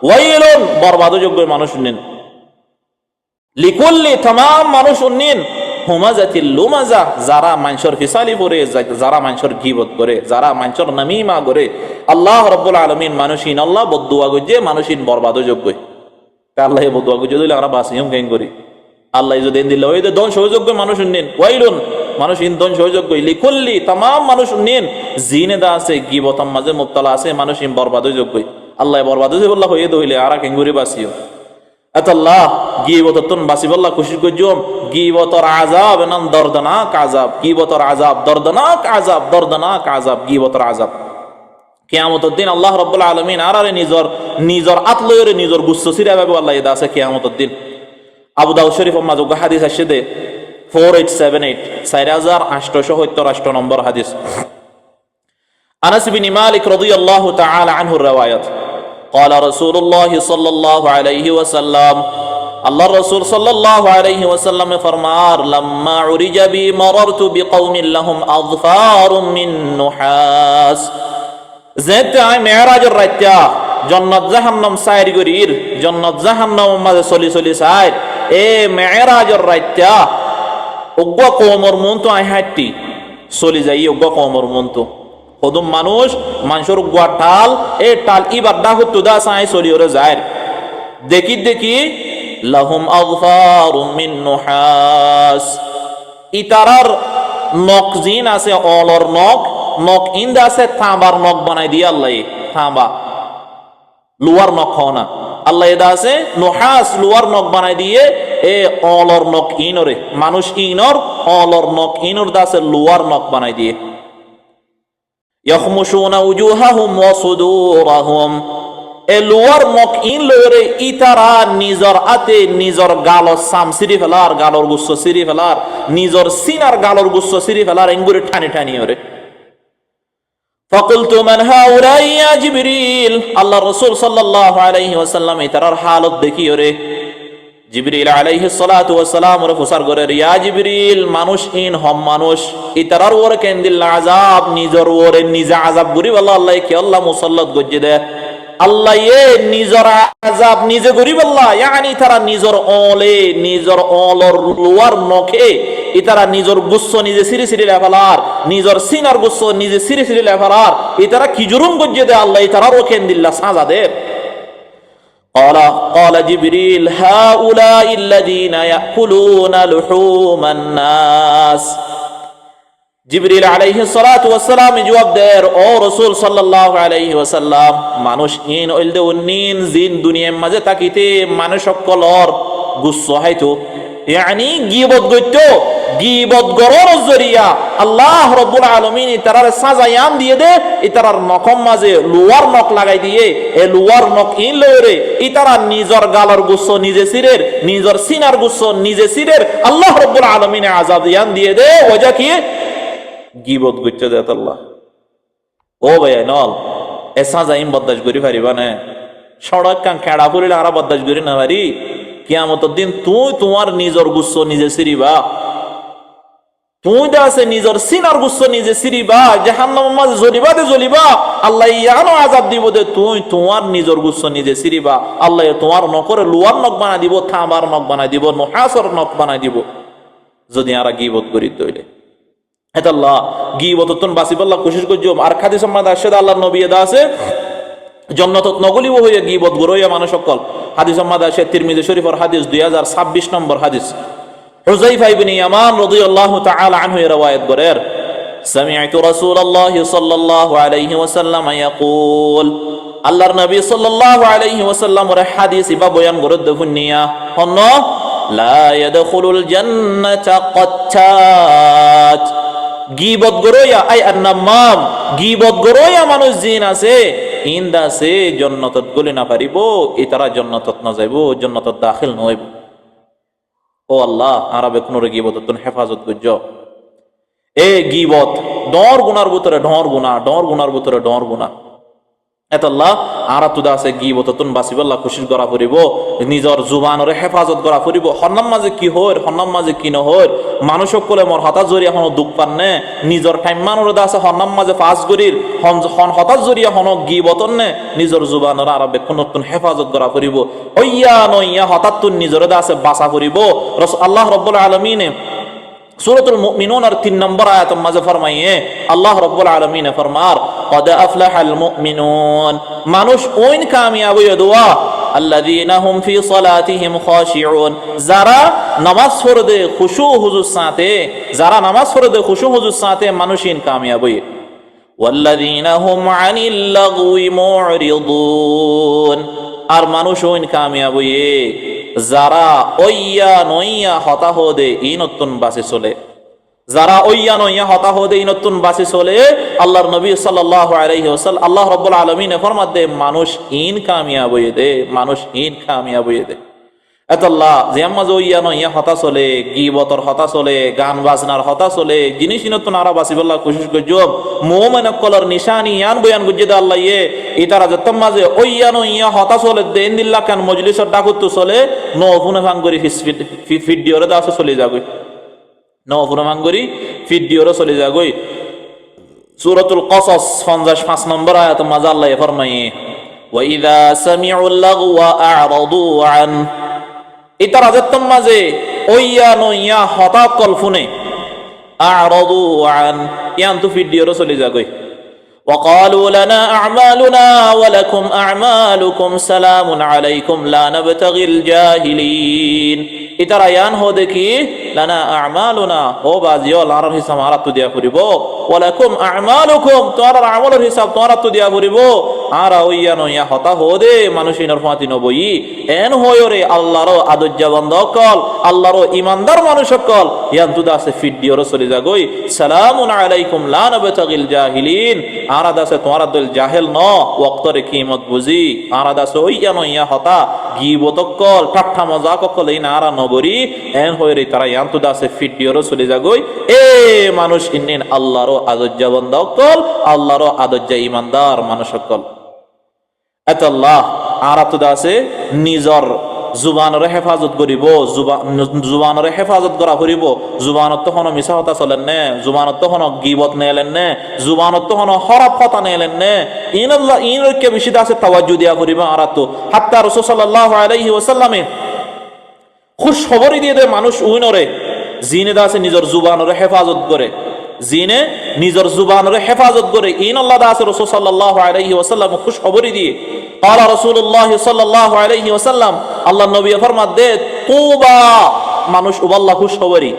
ওয়াইলুন বরবাদযোগ্য মানুষ নেন লিকুল্লি তাম মানুষ উন্নীন হুমাজাতিল লুমাজা, যারা মানুষের ফিসালি পরে, যারা মানুষের গীবত করে, যারা মানুষের নামিমা করে, আল্লাহ রাব্বুল আলামিন মানুষিন আল্লাহ বদুয়া গজে মানুষিন বরবাদ যোগ্য। আল্লাহ বদুয়া গজে দিলে আমরা বাসিম কেন করি? আল্লাহ যদি দিল ওই দন সহযোগ্য মানুষ উন্নীন ওয়াইলুন মানুষ ইন্দন সহযোগ্য লিকুল্লি তাম মানুষ উন্নীন জিনে দা আছে গীবতাম মাঝে মুবতালা আছে মানুষ ইন বরবাদ যোগ্য। আল্লাহ বরবাদ বললা হয়ে দইলে আর কেন করি বাসিও আল্লাহ গীবতন বাসিবল্লাহ খুশি করজম গীবতর আযাব নাম দর্দনাক আযাব, গীবতর আযাব দর্দনাক আযাব, দর্দনাক আযাব, গীবতর আযাব। কিয়ামতের দিন আল্লাহ রাব্বুল আলামিন আর নিজর আতলয়রে নিজর গুচ্ছ সিরা ভাবে আল্লাহ ইদা আছে কিয়ামতের দিন। আবু দাউদ শরীফ মাযুগ হাদিস আসছে দে 4878 4878 নম্বর হাদিস। আনাস বিন মালিক রাদিয়াল্লাহু তাআলা আনহু রাওয়ায়াত قال رسول الله صلى الله عليه وسلم আল্লাহ রাসূল সাল্লাল্লাহু আলাইহি ওয়াসাল্লাম ফরমার লাম্মা উরিজা বি মারারতু বিকওমিন লাহুম আযফারুম মিন নুহাস, যেটা মেরাজের রাইতা জান্নাত জাহান্নাম সাইর গরির জান্নাত জাহান্নাম মাঝে চলি চলি সাইর এ মেরাজের রাইতা ওগা কওমর মন তো আই হাইটি চলি যাই ওগা কওমর মন তো কদম মানুষের গুয়া টাল এ টাল ইবার ডাক তুদা সাই চলিওরে যায় দেখি দেখি লাহুম আযফারুম মিন নুহাস, ইতারার নখ জিন আছে অলর নখ ইন্দা আছে তাঁবার নখ বানাই দিয়ে আল্লাহ তাঁবা লোয়ার নখ হওয়া আল্লাহ এদা আছে নুহাস লোয়ার নখ বানাই দিয়ে এ অলর নখ ইনরে মানুষ ইনর অলর নখ ইনর দা আছে লোয়ার নখ বানাই দিয়ে ইয়াখমুশুনা উজুহাহুম ওয়া সুদুরাহুম, এ লোয়ার নখ ইন লরে ইতারা নিজর আতে নিজর গালর সাম সিরি ফেলার গালর গুচ্ছ সিরি ফেলার নিজর সিনার গালর গুচ্ছ সিরি ফেলার এঙ্গুরে ঠানি ঠানি ওরে। ফাকুলতু মান হাউলাই ইয়া জিবরিল, আল্লাহ রাসূল সাল্লাল্লাহু আলাইহি ওয়াসাল্লাম ইতারার হালত দেখি ওরে জিবরিল আলাইহিস সালাতু ওয়াস সালাম ওরে ফুসার করে ইয়া জিবরিল মানুষ ইন হম মানুষ ইতারার ওরে কেন্দিল আযাব নিজর ওরে নিজে আযাব গরি আল্লাহ কি আল্লাহ মুসাল্লাত গজ্জে দে আল্লাহ এ নিজর আযাব নিজে গরি আল্লাহ ইয়ানি তারা নিজর ওলে নিজর অলর লোয়ার নখে ইতারা নিজর গুচ্ছ নিজে সিরি সিরি লেফালার নিজর সিনার গুচ্ছ নিজে সিরি সিরি লেফালার ইতারা কি জুরুম গজ্জে দে আল্লাহ ইতারার ও কেন্দিল্লা সাজা দে। قال جبريل هؤلاء الذين يأكلون لحوم الناس, জিবরিল আলাইহিস সালাতু ওয়াস সালাম জবাব দেয় ও রাসূল সাল্লাল্লাহু আলাইহি ওয়াসাল্লাম মানুষ ইন ওইলদে উন্নিন জিন দুনিয়ার মাঝে তাকিতে মানুষ সকলর গুচ্ছ হাইতো ইয়ানি গীবত গইতো গীবত গরর জরিয়া আল্লাহ রাব্বুল আলামিন ইতারার সাজায়াম দিয়ে দে ইতারার নখম মাঝে লোয়ার নখ লাগাই দিয়ে এ লোয়ার নখ ইন লরে ইতারা নিজর গালর গুচ্ছ নিজে সিরের নিজর সিনার গুচ্ছ নিজে সিরের আল্লাহ রাব্বুল আলামিন আযাব ইয়ান দিয়ে দে ওজা কি গীবত গইতে দেত আল্লাহ। ও ভাই নল এ সাজাইম বদাস করি পারিবা না সড়ক কান খেড়া পড়িলে আর বদাস করি না পারি কিয়ামতের দিন তুই তোমার নিজর গুচ্ছ নিজে সিরিবা তুই দা আছে নিজর সিনার গুচ্ছ নিজে সিরিবা জাহান্নামের মাঝে জ্বলিবা আল্লাহ ইয়ানো আযাব দিব দে তুই তোমার নিজর গুচ্ছ নিজে সিরিবা আল্লাহ তোমার নকরে লোয়ার নখ বানাই দিব থামার নখ বানাই দিব নুহাসর নখ বানাই দিব যদি আর গীবত করি দইলে এটা আল্লাহ গীবতন বাসিবাল্লাহ কোশিশ করজো। আর হাদিস সম্মাদ আরশাদ আল্লাহর নবী দা আছে জান্নাতত নগলিব হইয়া গীবত গরইয়া মানুষ সকল হাদিস সম্মাদ আরশাদ তিরমিজি শরীফের হাদিস 2026 নম্বর হাদিস। হুযায়ফা ইবনে ইয়ামান রাদিয়াল্লাহু তাআলা আনহু riwayat করেন সামি'তু রাসূলুল্লাহি সাল্লাল্লাহু আলাইহি ওয়াসাল্লাম ইয়াকুল, আল্লাহর নবী সাল্লাল্লাহু আলাইহি ওয়াসাল্লাম এর হাদিস ইবা বয়ান করে দেখুনিয়া হন লা ইয়াদখুলুল জান্নাতা কাত্তাত, গীবত গরইয়া আই আন্নামাম গীবত গরইয়া মানুষ জিন আছে ইন্দা আছে জান্নাতত গলি না পারিব ইতারা জান্নাতত না যাইব জান্নাতত দাখিল নইব। ও আল্লাহ আরবে কোন গীবতন হেফাজত করজ। এ গীবত ডর গুনার ভিতরে ডর গুনা এতল্লাহ আরা তুদা আছে গিবততুন বাসিবাল্লাহ খুশির করা ফুরিব নিজর জুবানরে হেফাজত করা ফুরিব হন্নাম মাঝে কি হয় হন্নাম মাঝে কি নহয় মানুষ সকলে মর হঠাৎ জরিয়া হন দুঃখ পান নে নিজর টাইম মানরে দা আছে হন্নাম মাঝে ফাঁস গরির হন হঠাৎ জরিয়া হন গিবতন নে নিজর জুবানরে আরা বেক্ষণ নতুন হেফাজত করা ফুরিব ওইয়া নইয়া হঠাৎ তুন নিজরে দা আছে বাসা ফুরিব আল্লাহ রব্বুল আলামিনে সূরাতুল মুমিনুন আর 3 নম্বর আয়াত মাঝে ফরমাইয়ে আল্লাহ রাব্বুল আলামিন ফরমার ক্বাদ আফলাহাল মুমিনুন মানুষ ওইন কামিয়াব হইদোয়া আল্লাযীনা হুম ফি সালাতিহিম খাশিউন যারা নামাজ পড়ে খুশু হুজুর সাথে যারা নামাজ পড়ে খুশু হুজুর সাথে মানুষিন কামিয়াব হই ওয়াল্লাযীনা হুম আনিল লাগওয়ি মুরিদুন আর মানুষ ওইন কামিয়াব হই যারা ওইয়া নইয়া হতাহ দে ই নতুন বাসে চলে যারা ওইয়া নইয়া হতাহ দে ই নতুন বাসে চলে আল্লাহর নবী সাল্লাল্লাহু আলাইহি ওয়াসাল্লাম আল্লাহ রাব্বুল আলামিন ফরমাত দে মানুষ ইন কামিয়াব হয়ে দে মানুষ ইন কামিয়াব হয়ে দে এতল্লাহ যে আম্মা ওইয়া নইয়া হতা চলে গিবতর হতা চলে গান বাজনার হতা চলে জিনিস নতুন আরা বাসিবাল্লাহ কোশিশ করজব মুমিন কলর নিশানি ইয়ান বয়ান গুজে দে আল্লাহ ইয়ে ইতারা যতম মাঝে ওইয়া নইয়া হতা চলে দেন দিল্লা কান মজলিসর ডাকুত চলে নফুনে ভাঙ্গরি ভিডিওরে দাসে চলে যাগই নফুনে ভাঙ্গরি ভিডিওরে চলে যাগই সূরাতুল কসস 55 নম্বর আয়াত মাঝে আল্লাহ ফরমায়ে ওয়া ইযা সামিউল লাগওয়া আ'রাদু আন ইতারা যতম মাঝে ওইয়া নইয়া হতা কলফুনে আ'রাদু আন ইয়ান তু ভিডিওরে চলে যাগই وقالوا لنا أعمالنا ولكم أعمالكم سلام عليكم لا نبتغي الجاهلين ইতারা ইয়ান হো দেখি লানা আমালুনা ও বাজিও লারার হিসাব আরা তো দিয়া করিব ওয়ালাকুম আমালুকুম তোরার আমলের হিসাব তোরা তো দিয়া করিব আরা ওইয়া নইয়া হতা হো দে মানুষিনর ফাতি নবই এন হয়রে আল্লাহর আদজ্জা বন্দকল আল্লাহর ইমানদার মানুষ সকল ইয়ান তুদা আছে ভিডিওর চলে যাগই সালামুন আলাইকুম লা নাবতাগিল জাহিলিন আরা দাসে তোরা দল জাহেল ন ওয়াক্তরে কিমত বুঝি আরা দাসে ওইয়া নইয়া হতা গিবতকল ঠাট্টা মজাক কল এই না আরা নগরী এন হয়রে তারা ইয়ান তুদা আছে ভিডিওর চলে যাগই এ মানুষ ইন্নিন আল্লাহর আদজ্জা বন্দকল আল্লাহর আদজ্জা ইমানদার মানুষ সকল এতল্লাহ আরা তুদা আছে নিজর জুবানর হেফাজত করিব জুবানর হেফাজত করা করিব জুবানত তখন মিছা হতা চলেন নে জুবানত তখন গিবত নেলেন নে জুবানত তখন হরাপ হতা নেলেন নে ইনাল্লাহ ইনকে বেশি আছে তাওয়াজ্জু দিয়া করিব আরা তো হাত্তা রাসূল সাল্লাল্লাহু আলাইহি ওয়াসাল্লামে খুশ খবরই দিয়ে দে মানুষ উইনরে জিনে দাসে নিজর জুবানর হেফাজত করে জিনে নিজর জুবানরে হেফাজত করে ইন আল্লাহ দাস রাসূল সাল্লাল্লাহু আলাইহি ওয়াসাল্লাম খুশ খবরই দিয়ে قال رسول الله صلى الله عليه وسلم আল্লাহ নবী ফরমাত দে তুবা মানুষ উবাল্লাহ খুশ খবরই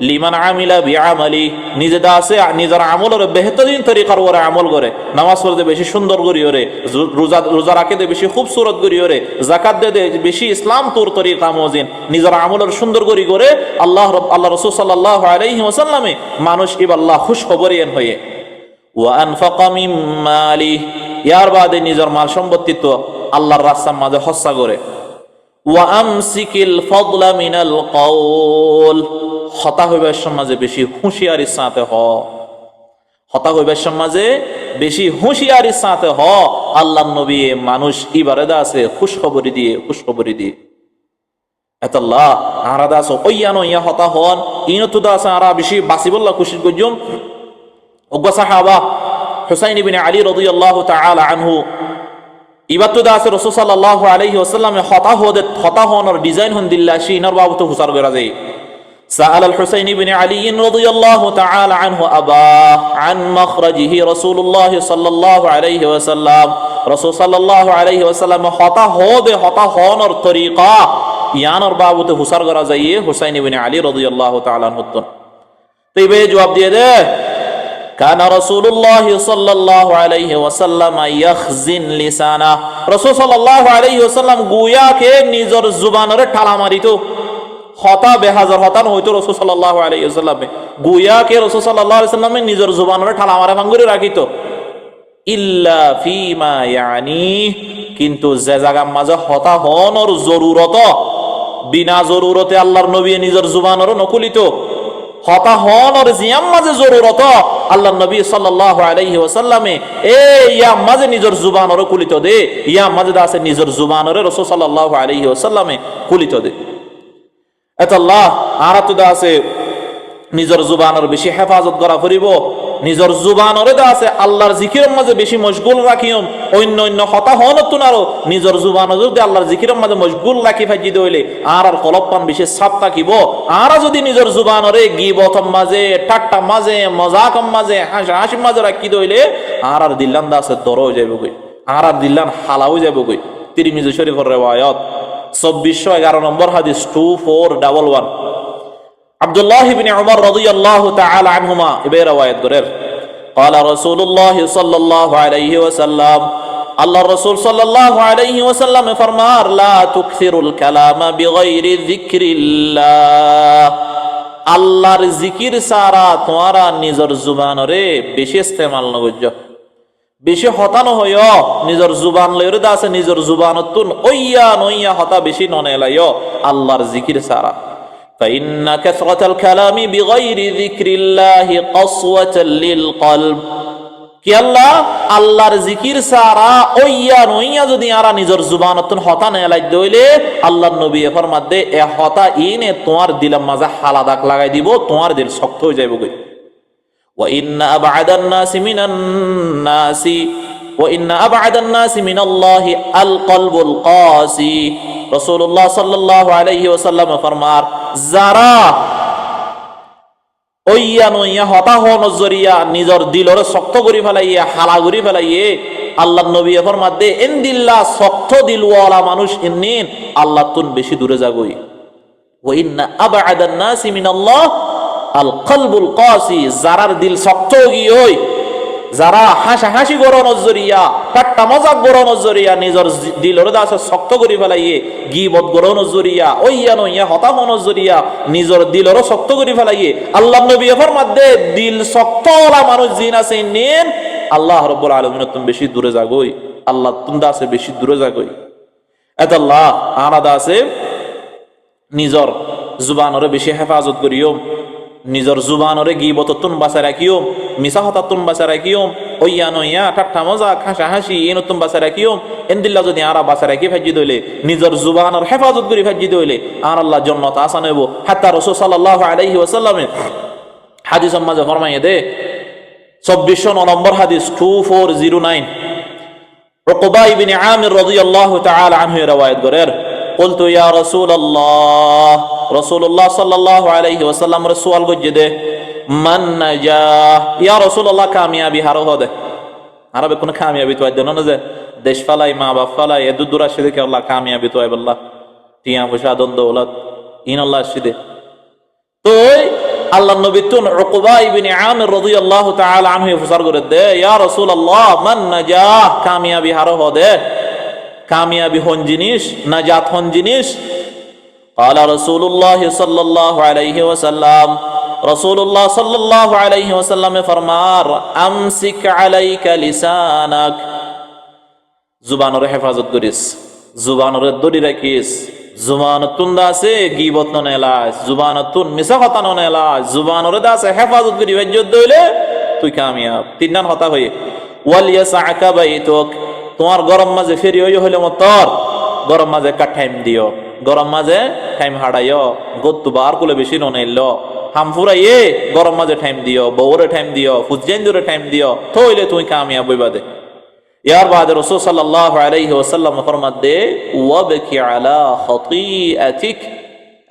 লিমান আমিলা বিআমালি নিজে দাসে নিজের আমলের বেহতরিন তরিকার ওরে আমল করে নামাজ পড়তে বেশি সুন্দর করি ওরে রোজা রাখতে বেশি খুবসুরত করি ওরে যাকাত দে বেশি ইসলাম তোর তরিকা মজিন নিজের আমলের সুন্দর করি করে আল্লাহ রাসূল সাল্লাল্লাহু আলাইহি ওয়াসাল্লামে মানুষ ইবাল্লাহ খুশ খবরিয়ান হয়ে ওয়া আনফাকা মিন মালি ইয়ার বাদে নিজের মাল সম্পত্তি তো আল্লাহর রাস্তার মাঝে খরচা করে ওয়া আমসিকিল ফাদলা মিনাল কাউল হতা হইবার সমাজে বেশি হুঁশিয়ারির সাথে হতা হইবার সমাজে বেশি হুঁশিয়ারির সাথে আল্লাহর নবী মানুষ ইবারদা আছে খুশখবরি দিয়ে এতাল্লাহ আরাদা আছে ওইয়া নইয়া হতা হন ইনতুদা আছে আরা বেশি বাসিবল্লাহ খুশির গজম ওগা সাহাবা হুসাইন ইবনে আলী রাদিয়াল্লাহু তাআলা আনহু ইবাতুদা আছে রাসূল সাল্লাল্লাহু আলাইহি ওয়াসাল্লাম হতা হনর ডিজাইন হন দিল্লা শিনার বাবুতে হুসার করা যায় سأل الحسين بن علي رضي الله تعالى عنه أباه عن مخرجه رسول الله صلى الله عليه وسلم رسول صلى الله عليه وسلم خطا هونر طريقة يانر بابوته حسر غرا زيه حسين بن علي رضي الله تعالى عنه طيب جواب ديه ده كان رسول الله صلى الله عليه وسلم يخزن لسانه رسول صلى الله عليه وسلم গোয়া কে নিজর জুবানরে ঠালা মারিতো হতা বেহাজার হতান হইতো রাসূল সাল্লাল্লাহু আলাইহি ওয়াসাল্লাম গোয়া কে রাসূল সাল্লাল্লাহু আলাইহি ওয়াসাল্লাম নিজর জুবানরে ঠালা মারা ভাঙ্গুরে রাখিতো ইল্লা ফিমা ইয়ানি কিন্তু যে জায়গা মাঝে হতা হনর জরুরত বিনা জরুরতে আল্লাহর নবী নিজর জুবানরে নকুলিত হতা হনর জিয়াম মাঝে জরুরত আল্লাহ নবী সাল্লাল্লাহু আলাইহি ওয়াসাল্লামে ইয়া মাঝে নিজের জুবানরে কুলিত দে, ইয়া মাঝে আছে নিজের জুবানরে রাসূল সাল্লাল্লাহু আলাইহি ওয়াসাল্লামে কুলিত দে। এত আল্লাহ আরাত আছে নিজের জুবানর বেশি হেফাজত করা ফুরিব, নিজের জুবানরে দা আছে আল্লাহর জিকিরের মাঝে বেশি মশগুল রাখিম, অন্য অন্য হতা হনতুন আরো নিজের জুবান যদি আল্লাহর জিকিরের মাঝে মশগুল রাখি ফাজি দইলে আর কলপান বেশি সাপ থাকিব। আর যদি নিজের জুবানরে গিবতম মাঝে ঠাট্টা মাঝে মজাকম মাঝে হাসি মাঝে রাখি দইলে আর দিল্লান দা আছে দরও যাইব গই, আর দিল্লান হালাও যাইব গই। তিরমিজি শরীফের রিওয়ায়াত 2411 নম্বর হাদিস 2411 আব্দুল্লাহ ইবনে উমর রাদিয়াল্লাহু তাআলা আনহুমা ইবে riwayat করেন قال رسول الله صلى الله عليه وسلم আল্লাহ রাসূল সাল্লাল্লাহু আলাইহি ওয়াসাল্লাম ফরমার লা তুকসিরুল কালামা বিগাইরি যিকরিল্লাহ, আল্লাহর জিকির ছাড়া তোমরা নিজের জুবানরে বেশি ইস্তেমাল নগজ্য, বেশি হতানো হইয় নিজের জুবান লইরে আছে নিজের জুবানতুন ওইয়া নইয়া হতা বেশি ননে লাইয় আল্লাহর জিকির ছাড়া। فإن كثرة الكلام بغير ذكر الله قسوة للقلب, কি আল্লাহ আল্লাহর জিকির ছাড়া ওইয়া নইয়া যদি আরা নিজের জুবানতুন হতা নেলাই দইলে আল্লাহর নবী ফরমাত দে এ হতা ইনে তোমার দিলের মাঝে হালাদাক লাগাই দিব, তোমার দিল শক্ত হয়ে যাইব গই। وإن أبعد الناس من الناس وإن أبعد الناس من الله القلب القاسي, রাসূলুল্লাহ সাল্লাল্লাহু আলাইহি ওয়াসাল্লাম ফরমার যারা ওইয়া নইয়া হতা হন জরিয়া নিজের দিলরে শক্ত করি ফেলাইয়া হালা করি ফেলাইয়ে আল্লাহর নবী ফরমাত দে ইনদিল্লাহ শক্ত দিলওয়ালা মানুষ ইন্নিন আল্লাহ তুন বেশি দূরে যাগই। وإن أبعد الناس من الله আল কলবুল কাসি, যারার দিল শক্ত গিয়ে যারা হাসাহাসি গরো নজরিয়া ঠাট্টা মজাক গরো নজরিয়া নিজের দিলর দাস শক্ত করি ফেলাইয়ে গীবত গরো নজরিয়া ওইয়া নইয়া হতা নজরিয়া নিজের দিলর শক্ত করি ফেলাইয়ে আল্লাহ নবী ফরমাত দে দিল শক্ত ওলা মানুষ জিন আছে নেন আল্লাহ রাব্বুল আলামিন তুমি বেশি দূরে যাগই, আল্লাহ তুমি দাসে বেশি দূরে যাগই। এত আল্লাহ আনাদা আছে নিজের জুবানরে বেশি হেফাজত করিও, নিজের জুবানরে গীবততুন বাঁচা রাখিও, মিছা হতাতুন বাঁচা রাখিও, ওইয়া নইয়া ঠাট্টা মজা হাসা হাসি এনতুন বাঁচা রাখিও। এনদিল্লা যদি আরা বাঁচা রাখি ফাজি দইলে নিজের জুবানর হেফাজত করি ফাজি দইলে আর আল্লাহ জান্নাত আসান হইব। হাত্তা রাসূল সাল্লাল্লাহু আলাইহি ওয়াসাল্লামে হাদিসের মাঝে ফরমাইয়ে দে 2409 নম্বর হাদিস 2409 উকবা ইবনে আমির রাদিয়াল্লাহু তাআলা আনহু riwayat করেন قلت يا رسول الله রাসূলুল্লাহ সাল্লাল্লাহু আলাইহি ওয়াসাল্লাম রাসূল গজ্জে মান নাজাহ ইয়া রাসূলুল্লাহ কামিয়াবি হারো হদে আরবে কোন কামিয়াবি তো আইদন না যে দেশ ফালাই মা বাপ ফালাই এ দুদুরা শিদে কে আল্লাহ কামিয়াবি তো আইবাল্লাহ টিয়া পয়সা দন দৌলত ইন আল্লাহ শিদে তো আল্লাহ নবী তুন উকবা ইবনে আমির রাদিয়াল্লাহু তাআলা আনহু ফসর করে দে ইয়া রাসূলুল্লাহ মান নাজাহ কামিয়াবি হারো হদে, কামিয়াবি হন জিনিস নাজাত হন জিনিস। قال رسول الله صلى الله عليه وسلم রাসূলুল্লাহ সাল্লাল্লাহু আলাইহি ওয়াসাল্লাম ফরমার আমসিক আলাইকা লিসানাক, জুবানরে হেফাজত করিস, জুবানরে দড়ি রাখিস, জুবানতুন দাসে গীবত ননেলাস, জুবানতুন মিছা কথা ননেলাস, জুবানরে দাসে হেফাজত করি ইজ্জত দইলে তুই কামিয়াব। তিনজন কথা হয়ে ওয়াল ইয়াসআকা বাইতুক, তোমার গরম মাঝে ফেরি হইলে মতর গরম মাঝে কা টাইম দিও, গরম মাঝে টাইম হাড়াইও, গত্তু বার কুলে বেশি ননেল হামফুরাইয়ে গরম মাঝে টাইম দিও, বউরে টাইম দিও, ফুজেন্দুরে টাইম দিও, থইলে তুই কামিয়াব হইবাদে। ইয়ার বাদে রাসূল সাল্লাল্লাহু আলাইহি ওয়াসাল্লাম ফরমাত দে ওয়াবকি আলা খাতিআতিক,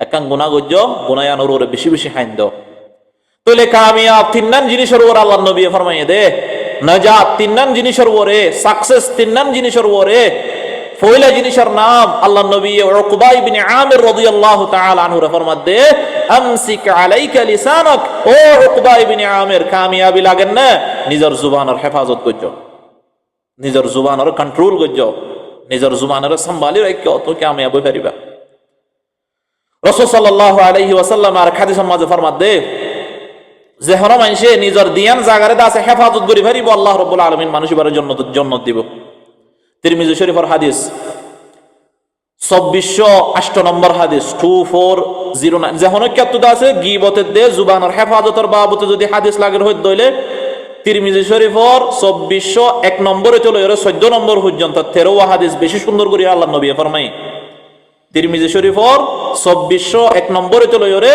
একান গুনাহ গজ্জ গুনায়ানোর ওরে বেশি বেশি হাইন দাও তোলে কামিয়াব। তিননান জিনিসের ওর আল্লাহর নবী ফরমাইয়ে দে নাজাত, তিননান জিনিসের ওরে সাকসেস, তিননান জিনিসের ওরে পয়লা জিনিসের নাম আল্লাহর নবী উকবা ইবনে আমির রাদিয়াল্লাহু তাআলা আনহু ফরমাত দে আমসিক আলাইকা লিসানাক, ও উকবা ইবনে আমির কামিয়াবি লাগেন না নিজের জুবানের হেফাজত করজ, নিজের জুবানের কন্ট্রোল করজ, নিজের জুবানের সম্ভালি রাখিও তো কামিয়াব হই পারিবা। রাসূল সাল্লাল্লাহু আলাইহি ওয়াসাল্লাম আর হাদিসের মাঝে ফরমাত দে যে হন মানুষে নিজের দিয়ান জাগারে আছে হেফাজত করি পারিব আল্লাহ রাব্বুল আলামিন মানুষ বারে জান্নাত দিব। তিরমিজি শরীফের হাদিস 2408 নম্বর হাদিস 2409 যে হন কিয়াত আছে গীবতের দে জুবানের হেফাজতের বাবতে যদি হাদিস লাগের হই দইলে তিরমিজি শরীফর 2401 নম্বরে চলে এর 14 নম্বর পর্যন্ত 13 হাদিস বেশি সুন্দর করে আল্লাহ নবী ফরমাই। তিরমিজি শরীফর 2401 নম্বরে চলে এর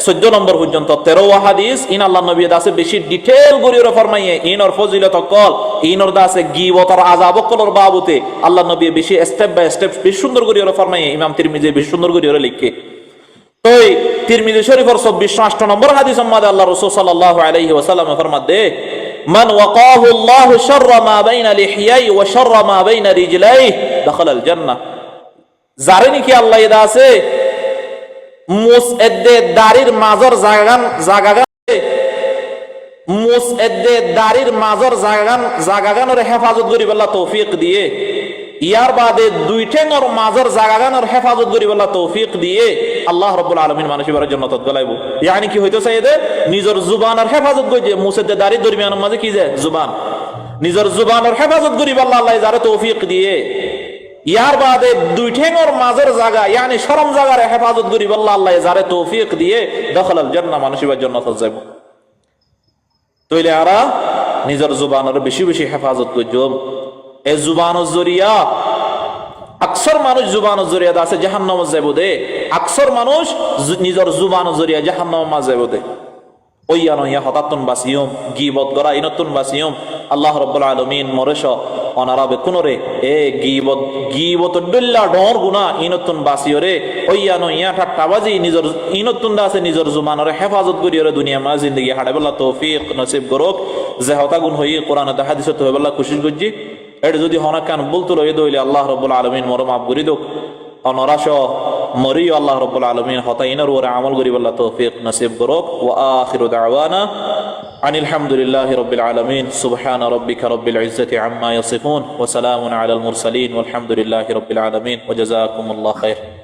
14 নম্বর পর্যন্ত 13 হাদিস ইন আল্লাহ নবী দাসে বেশি ডিটেইল করে ফরমাইয়ে ইনর ফজিলত কল ইনর দাসে গীবতর আযাব কলর বাবুতে আল্লাহ নবী বেশি স্টেপ বাই স্টেপ বেশি সুন্দর করে ফরমাইয়ে। ইমাম তিরমিজি বেশি সুন্দর করে লিখে ওই তিরমিজি শরীফের 2408 নম্বর হাদিস সম্মাদে আল্লাহ রাসূল সাল্লাল্লাহু আলাইহি ওয়াসাল্লাম ফরমাতে মান ওয়াকাহু আল্লাহু শাররা মা বাইনা লিহিয়াই ওয়া শাররা মা বাইনা রিজলাইহি দাখালাল জান্নাহ। যারে নাকি আল্লাহ এদা আছে মুসএদ্দে দাড়ির মাজর জাগাগান মুসএদ্দে দাড়ির মাজর জাগাগানের হেফাজত করি বল্লা তৌফিক দিয়ে, ইয়ার বাদে দুই ঠেঙর মাজর জাগাগানের হেফাজত করি বল্লা তৌফিক দিয়ে আল্লাহ রাব্বুল আলামিন মানুষের জান্নাতত গলাইব। ইয়ানি কি হইতো চাইদে নিজের জুবানের হেফাজত করি যে মুসএদ্দে দাড়ির দরমিয়ানের মাঝে কি যে জুবান, নিজের জুবানের হেফাজত করি বল্লা আল্লাহ যারে তৌফিক দিয়ে, ইয়ার বাদে দুই ঠেঙর মাজের জায়গা ইয়ানি শরম জায়গার হেফাজত করি বল্লা আল্লাহ যারে তৌফিক দিয়ে দখলাল জান্নাহ মানুষের জান্নাতত যাইব। তইলে আরা নিজের জুবানের বেশি বেশি হেফাজত করজম। এই জুবানের জরিয়া আকসর মানুষ জুবানের জরিয়া আছে জাহান্নামে যাইব দে, আকসর মানুষ নিজের জুবানের জরিয়া জাহান্নামে যাইব দে। ওইয়া নইয়া হতাতুন বাসিয়ম গীবত গরা ইনতুন বাসিয়ম আল্লাহ রাব্বুল আলামিন মরেশ অনারাবে কোনরে এ গীবত ডুল্লা ডর গুনাহ ইনতুন বাসিয়রে ওইয়া নইয়া ঠাট্টাবাজি নিজের ইনতুন দাসে নিজের জুবানের হেফাজত করিয়রে দুনিয়া মা জিন্দেগি হাড়াবেলা তৌফিক নসিব করুক। যে হতা গুণ হই কোরআন ও হাদিসে হইবেলা খুশি গজ্জি এটা যদি হনাকান বলতো লই দইলে আল্লাহ রাব্বুল আলামিন মর মাফ করি দোক অনরাশ মরি আল্লাহ রাব্বুল আলামিন হতা ইনার ওরে আমল করি বল্লা তৌফিক নসিব করুক। ওয়া আখিরু দাওয়ানা আনিল হামদুলিল্লাহি রাব্বিল আলামিন সুবহানা রাব্বিকা রাব্বিল ইজ্জাতি আম্মা ইয়াসিফুন ওয়া সালামুন আলাল মুরসালিন ওয়াল হামদুলিল্লাহি রাব্বিল আলামিন ওয়া জাযাকুমুল্লাহু খাইর।